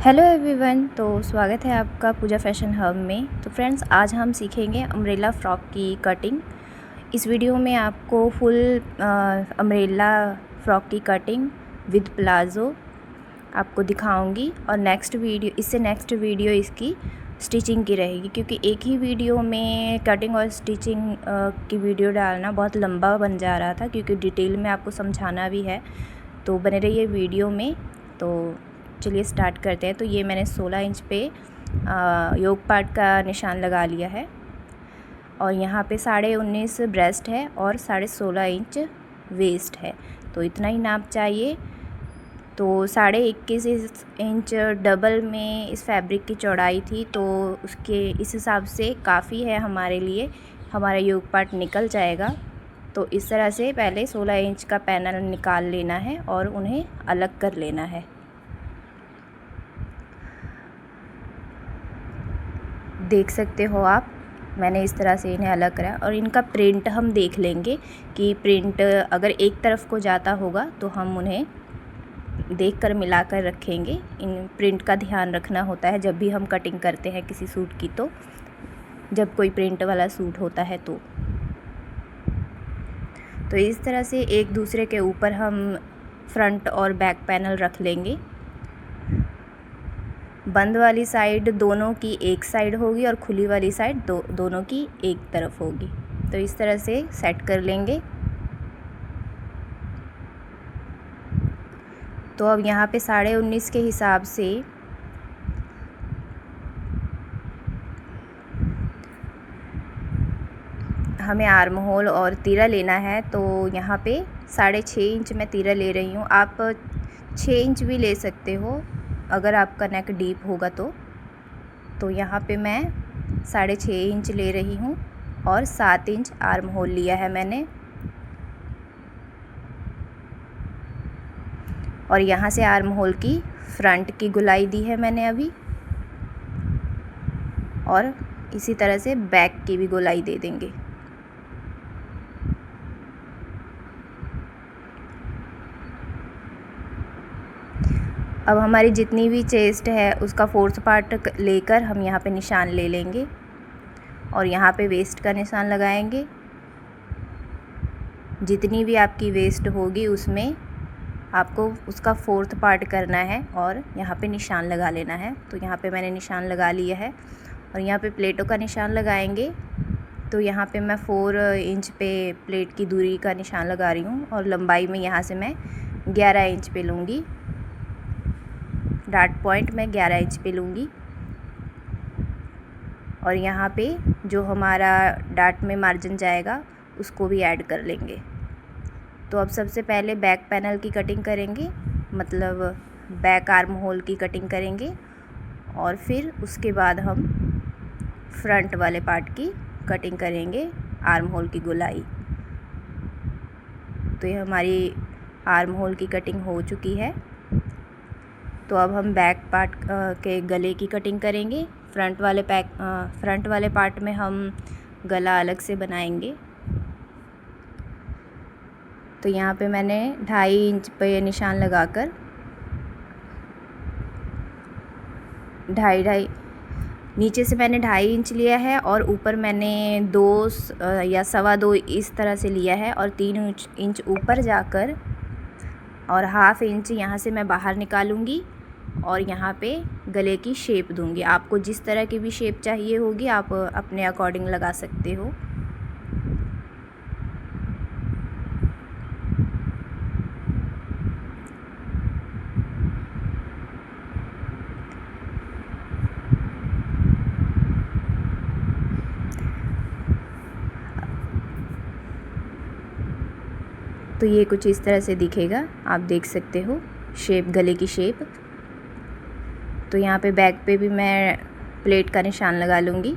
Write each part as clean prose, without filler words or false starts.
Hello everyone, तो स्वागत है आपका पूजा फैशन हब में। तो फ्रेंड्स, आज हम सीखेंगे अम्ब्रेला फ़्रॉक की कटिंग। इस वीडियो में आपको फुल अम्ब्रेला फ़्रॉक की कटिंग विद प्लाज़ो आपको दिखाऊंगी और नेक्स्ट वीडियो इसकी स्टिचिंग की रहेगी, क्योंकि एक ही वीडियो में कटिंग और स्टिचिंग की वीडियो डालना बहुत लंबा बन जा रहा था, क्योंकि डिटेल में आपको समझाना भी है। तो बने रहिए वीडियो में। तो चलिए स्टार्ट करते हैं। तो ये मैंने 16 इंच पे योक पार्ट का निशान लगा लिया है और यहाँ पे 19.5 ब्रेस्ट है और 16.5 इंच वेस्ट है। तो इतना ही नाप चाहिए। तो 21.5 इंच डबल में इस फैब्रिक की चौड़ाई थी, तो उसके इस हिसाब से काफ़ी है हमारे लिए, हमारा योक पार्ट निकल जाएगा। तो इस तरह से पहले 16 इंच का पैनल निकाल लेना है और उन्हें अलग कर लेना है। देख सकते हो आप, मैंने इस तरह से इन्हें अलग करा और इनका प्रिंट हम देख लेंगे कि प्रिंट अगर एक तरफ को जाता होगा तो हम उन्हें देखकर मिलाकर रखेंगे। इन प्रिंट का ध्यान रखना होता है जब भी हम कटिंग करते हैं किसी सूट की, तो जब कोई प्रिंट वाला सूट होता है तो इस तरह से एक दूसरे के ऊपर हम फ्रंट और बैक पैनल रख लेंगे। बंद वाली साइड दोनों की एक साइड होगी और खुली वाली साइड दोनों की एक तरफ होगी। तो इस तरह से सेट कर लेंगे। तो अब यहाँ पे 19.5 के हिसाब से हमें आर्म होल और तीरा लेना है। तो यहाँ पे 6.5 इंच मैं तीरा ले रही हूँ। आप 6 इंच भी ले सकते हो अगर आपका नेक डीप होगा तो यहाँ पे मैं 6.5 इंच ले रही हूँ और 7 इंच आर्म होल लिया है मैंने। और यहाँ से आर्म होल की फ्रंट की गुलाई दी है मैंने अभी, और इसी तरह से बैक की भी गुलाई दे देंगे। अब हमारी जितनी भी चेस्ट है उसका 4th पार्ट लेकर हम यहाँ पे निशान ले लेंगे और यहाँ पे वेस्ट का निशान लगाएंगे। जितनी भी आपकी वेस्ट होगी उसमें आपको उसका 4th पार्ट करना है और यहाँ पे निशान लगा लेना है। तो यहाँ पे मैंने निशान लगा लिया है और यहाँ पे प्लेटों का निशान लगाएंगे। तो यहाँ पे मैं 4 इंच पे प्लेट की दूरी का निशान लगा रही हूँ और लंबाई में यहाँ से मैं 11 इंच पे लूँगी। डार्ट पॉइंट मैं 11 इंच पे लूँगी और यहाँ पे जो हमारा डार्ट में मार्जिन जाएगा उसको भी ऐड कर लेंगे। तो अब सबसे पहले बैक पैनल की कटिंग करेंगे, मतलब बैक आर्म होल की कटिंग करेंगे और फिर उसके बाद हम फ्रंट वाले पार्ट की कटिंग करेंगे, आर्म होल की गोलाई। तो ये हमारी आर्म होल की कटिंग हो चुकी है। तो अब हम बैक पार्ट के गले की कटिंग करेंगे। फ्रंट वाले पार्ट में हम गला अलग से बनाएंगे। तो यहाँ पे मैंने 2.5 इंच पे निशान लगाकर 2.5 नीचे से मैंने 2.5 इंच लिया है और ऊपर मैंने 2 या 2.25 इस तरह से लिया है और 3 इंच ऊपर जाकर और 1/2 इंच यहाँ से मैं बाहर निकालूंगी और यहाँ पे गले की शेप दूंगी। आपको जिस तरह की भी शेप चाहिए होगी आप अपने अकॉर्डिंग लगा सकते हो। तो ये कुछ इस तरह से दिखेगा, आप देख सकते हो शेप, गले की शेप। तो यहाँ पे बैक पे भी मैं प्लेट का निशान लगा लूँगी।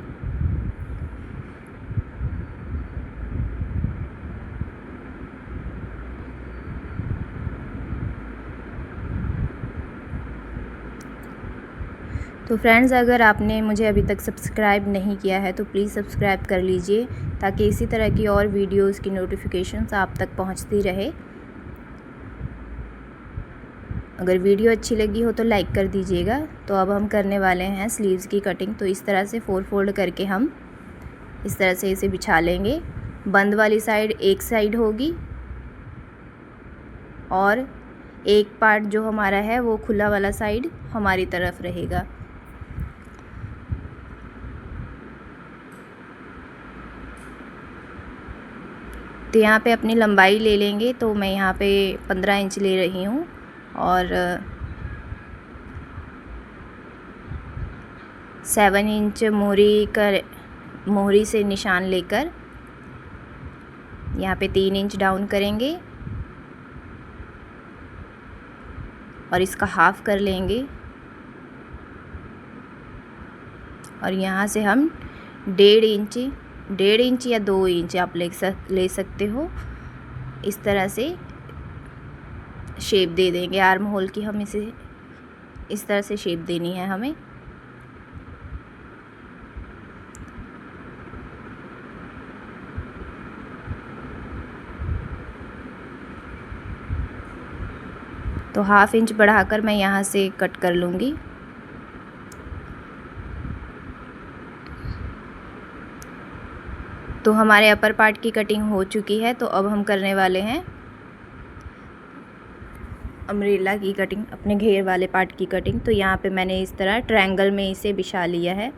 तो फ्रेंड्स, अगर आपने मुझे अभी तक सब्सक्राइब नहीं किया है तो प्लीज़ सब्सक्राइब कर लीजिए, ताकि इसी तरह की और वीडियोज़ की नोटिफिकेशंस आप तक पहुंचती रहे। अगर वीडियो अच्छी लगी हो तो लाइक कर दीजिएगा। तो अब हम करने वाले हैं स्लीव्स की कटिंग। तो इस तरह से 4 फोल्ड करके हम इस तरह से इसे बिछा लेंगे। बंद वाली साइड एक साइड होगी और एक पार्ट जो हमारा है वो खुला वाला साइड हमारी तरफ रहेगा। तो यहाँ पे अपनी लंबाई ले लेंगे। तो मैं यहाँ पे 15 इंच ले रही हूँ और 7 इंच मोहरी से निशान लेकर यहाँ पे 3 इंच डाउन करेंगे और इसका हाफ कर लेंगे और यहाँ से हम 1.5 इंच या 2 इंच आप ले सकते हो। इस तरह से शेप दे देंगे आर्म होल की। हम इसे इस तरह से शेप देनी है हमें। तो ½ इंच बढ़ाकर मैं यहाँ से कट कर लूँगी। तो हमारे अपर पार्ट की कटिंग हो चुकी है। तो अब हम करने वाले हैं अम्ब्रेला की कटिंग, अपने घेर वाले पार्ट की कटिंग। तो यहाँ पे मैंने इस तरह ट्रायंगल में इसे बिछा लिया है।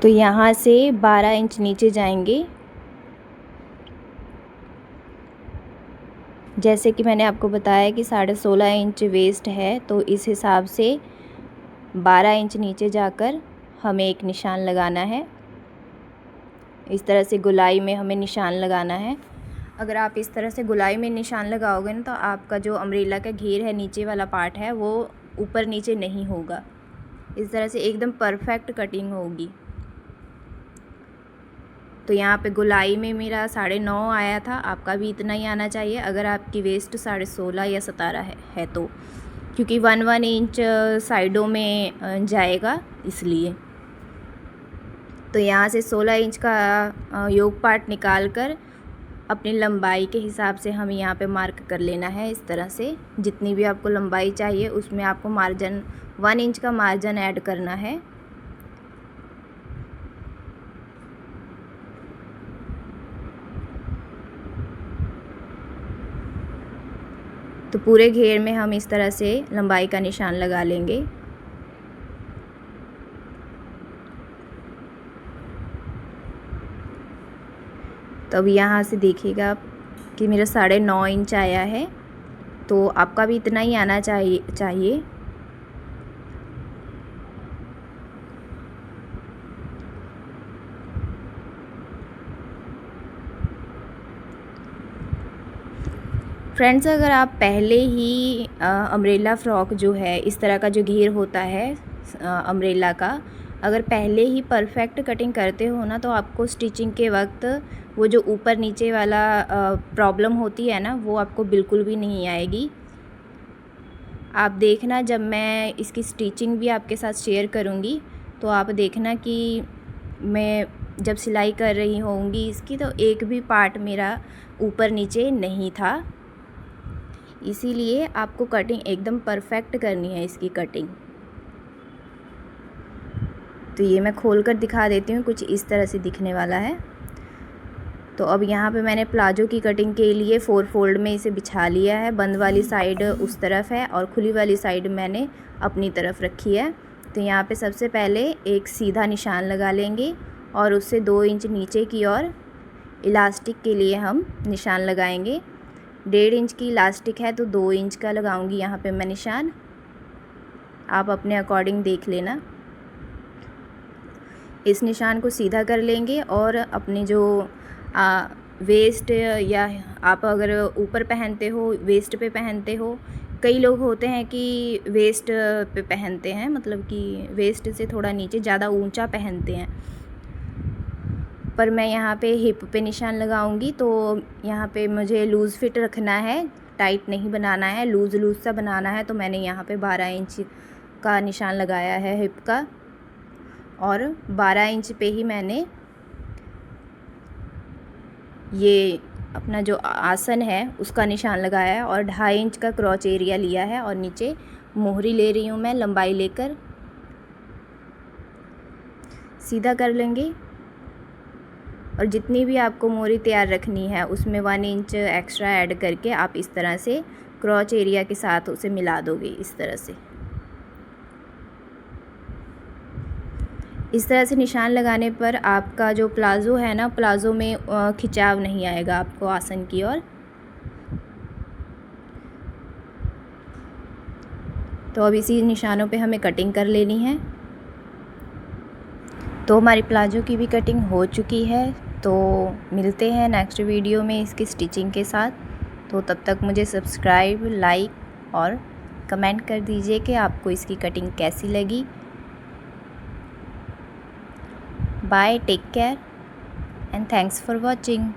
तो यहाँ से 12 इंच नीचे जाएंगे। जैसे कि मैंने आपको बताया कि 16.5 इंच वेस्ट है, तो इस हिसाब से 12 इंच नीचे जाकर हमें एक निशान लगाना है। इस तरह से गोलाई में हमें निशान लगाना है। अगर आप इस तरह से गोलाई में निशान लगाओगे ना तो आपका जो अम्ब्रेला का घेर है, नीचे वाला पार्ट है, वो ऊपर नीचे नहीं होगा। इस तरह से एकदम परफेक्ट कटिंग होगी। तो यहाँ पे गोलाई में मेरा 9.5 आया था, आपका भी इतना ही आना चाहिए अगर आपकी वेस्ट 16.5 या 17 है तो, क्योंकि 1 इंच साइडों में जाएगा इसलिए। तो यहाँ से 16 इंच का योक पार्ट निकाल कर अपनी लंबाई के हिसाब से हमें यहाँ पे मार्क कर लेना है। इस तरह से जितनी भी आपको लंबाई चाहिए उसमें आपको मार्जिन 1 इंच का मार्जिन ऐड करना है। तो पूरे घेर में हम इस तरह से लंबाई का निशान लगा लेंगे। तो अब यहाँ से देखिएगा कि मेरा 9.5 इंच आया है, तो आपका भी इतना ही आना चाहिए। फ्रेंड्स, अगर आप पहले ही अम्ब्रेला फ्रॉक जो है, इस तरह का जो घेर होता है अम्ब्रेला का, अगर पहले ही परफेक्ट कटिंग करते हो ना, तो आपको स्टिचिंग के वक्त वो जो ऊपर नीचे वाला प्रॉब्लम होती है ना, वो आपको बिल्कुल भी नहीं आएगी। आप देखना, जब मैं इसकी स्टिचिंग भी आपके साथ शेयर करूँगी तो आप देखना कि मैं जब सिलाई कर रही होंगी इसकी, तो एक भी पार्ट मेरा ऊपर नीचे नहीं था। इसीलिए आपको कटिंग एकदम परफेक्ट करनी है इसकी कटिंग। तो ये मैं खोल कर दिखा देती हूँ, कुछ इस तरह से दिखने वाला है। तो अब यहाँ पे मैंने प्लाजो की कटिंग के लिए 4 फोल्ड में इसे बिछा लिया है। बंद वाली साइड उस तरफ है और खुली वाली साइड मैंने अपनी तरफ रखी है। तो यहाँ पे सबसे पहले एक सीधा निशान लगा लेंगे और उससे 2 इंच नीचे की ओर इलास्टिक के लिए हम निशान लगाएंगे। 1.5 इंच की इलास्टिक है तो 2 इंच का लगाऊंगी यहाँ पे मैं निशान। आप अपने अकॉर्डिंग देख लेना। इस निशान को सीधा कर लेंगे और अपनी जो वेस्ट, या आप अगर ऊपर पहनते हो, वेस्ट पे पहनते हो, कई लोग होते हैं कि वेस्ट पे पहनते हैं, मतलब कि वेस्ट से थोड़ा नीचे ज़्यादा ऊंचा पहनते हैं, पर मैं यहाँ पे हिप पे निशान लगाऊंगी। तो यहाँ पे मुझे लूज़ फिट रखना है टाइट नहीं बनाना है, लूज़ लूज़ सा बनाना है। तो मैंने यहाँ पे 12 इंच का निशान लगाया है हिप का, और 12 इंच पे ही मैंने ये अपना जो आसन है उसका निशान लगाया है, और 2.5 इंच का क्रॉच एरिया लिया है, और नीचे मोहरी ले रही हूँ मैं लंबाई लेकर। सीधा कर लेंगे, और जितनी भी आपको मोहरी तैयार रखनी है उसमें 1 इंच एक्स्ट्रा ऐड करके आप इस तरह से क्रॉच एरिया के साथ उसे मिला दोगे। इस तरह से निशान लगाने पर आपका जो प्लाज़ो है ना, प्लाज़ो में खिंचाव नहीं आएगा आपको आसन की ओर। तो अब इसी निशानों पे हमें कटिंग कर लेनी है। तो हमारी प्लाज़ो की भी कटिंग हो चुकी है। तो मिलते हैं नेक्स्ट वीडियो में इसकी स्टिचिंग के साथ। तो तब तक मुझे सब्सक्राइब, लाइक और कमेंट कर दीजिए कि आपको इसकी कटिंग कैसी लगी। Bye, take care and thanks for watching.